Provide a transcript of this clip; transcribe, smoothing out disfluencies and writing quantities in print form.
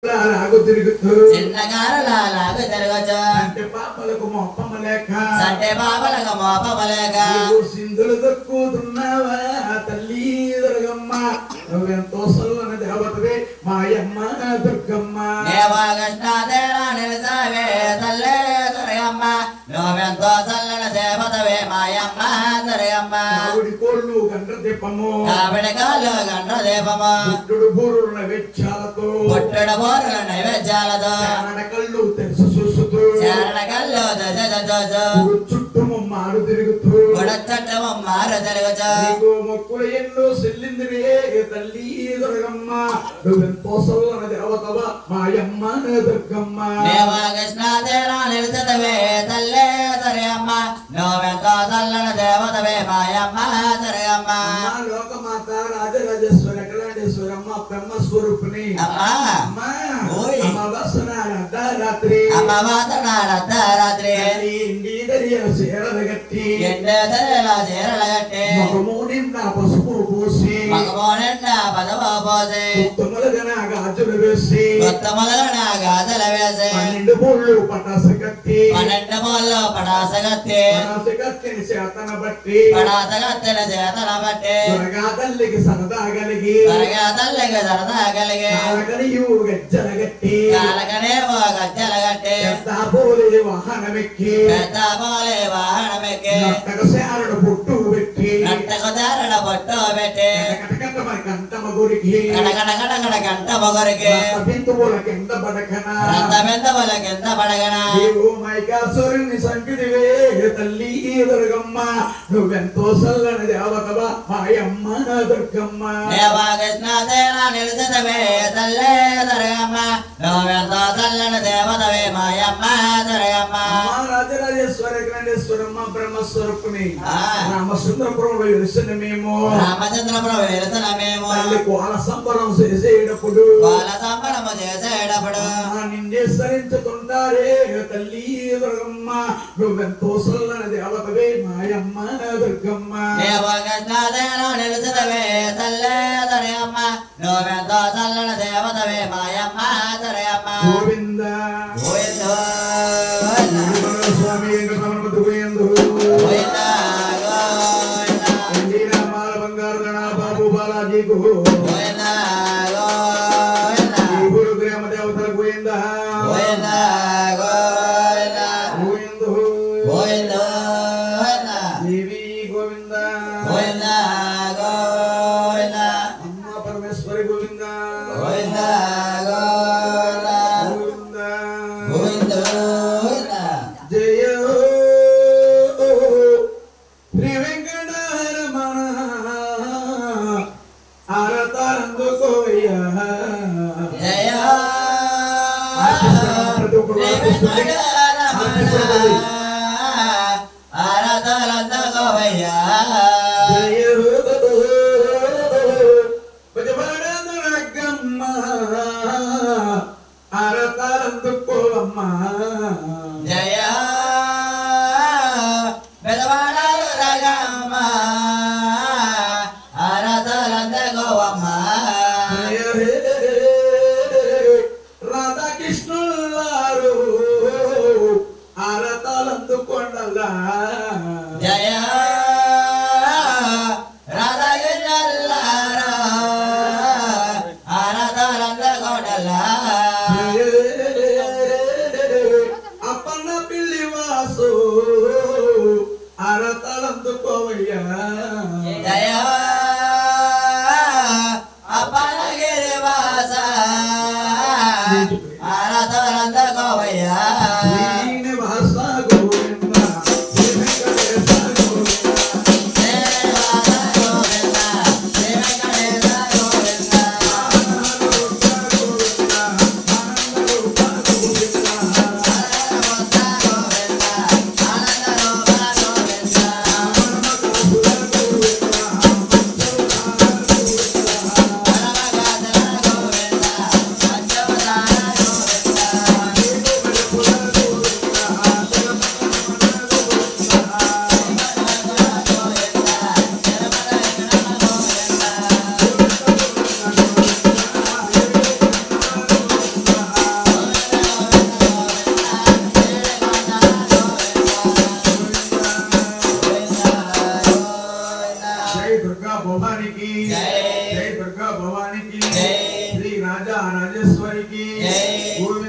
లాగు తిరుగుతూ చిన్నగారలాగు తిరగచ్చు అంటే పాపలకు మోపమలేక సింధులు దక్కుతున్నావా తల్లి దుర్గమ్మ నువ్వెంతో సల్లన దేవతవే మాయమ్మ దుర్గమ్మ నిలిసావే తల్లే దుర్గమ్మ నువ్వెంతో చల్లన దేవతవే మాయమ్మ దుర్గమ్మ ఆవిడి కోళ్ళు గండ్ర దీపము ఆవిడి కాళ్ళు గండ్ర దీపము పుట్టుడు బూరుల నైవేద్యాలతో నైవేద్యాలతో కళ్ళు తెలుసు చూసుతూ కళ్ళు చుట్టూ మారు తిరుగుతూ మారు తిరుగుతూ నీకు మొక్కులు ఎన్నో చెల్లిందిరే తల్లి దుర్గమ్మ నువ్వెంతో సల్లన దేవతవా మాయమ్మ దుర్గమ్మ నిలిచదవే తల్లే దుర్గమ్మ నువ్వెంతో చల్లన దేవతవే మాయమ్మ దుర్గమ్మ లోకమాత రాజరాజేశ్వరి అఖిలాండేశ్వరమ్మ బ్రహ్మ స్వరూపిణి అర్ధరాత్రి చీరలగట్టి మగము నిండా పసుపు పోసి గాజులు వేసి 12 మూళ్ళు పటాస కట్టి కట్టిని చేతన బట్టి త్వరగా తల్లికి సరదా కలిగి గజ్జల గట్టి వాహనమెక్కి నట్టకశారుడు బొట్టు పెట్టి కంటమ గురికి బిందువుల కింద బడకనా మైకాసురుని సంకిడివే తల్లి దుర్గమ్మ నువ్వెంతో సల్లని దేవతవా మాయమ్మ దుర్గమ్మ నిలిచదవే తల్లే దుర్గమ్మ నువ్వెంతో చల్లని దేవతవే మాయమ్మ దుర్గమ్మ రాజరాజేశ్వరి గ్రంథేశ్వరమ్మ బ్రహ్మస్వరూపిణి రామచంద్రపురంలో వెలిసిన మేము కోల సంబరం చేసేటప్పుడు నిన్నే సరించుతుంటారే తల్లి దుర్గమ్మ నువ్వెంతో సల్లని దేవతవే మాయమ్మ దుర్గమ్మ నిలిచదవే తల్లే దుర్గమ్మ నువ్వెంతో చల్లని దేవతవే మాయమ్మ దుర్గమ్మ గోవింద స్వామి బంగారు గణ బాబు బాలాజీ గురు గ్రామ దేవతల గోవింద దేవి గోవింద అమ్మ పరమేశ్వరి గోవింద జయ శ్రీ వెంకటరమణ ఆరతారందుకోయ్యా ఆరతారందుకోవమ్మా రాధాకృష్ణులారు ఆరతాలందుకొండలా అప్పన్న పిల్లి వాసు ఆరతాలందుకోవయ్యా भवानी की जय जय दुर्गा भवानी की जय श्री राजा राजेश्वरी की जय गोविंद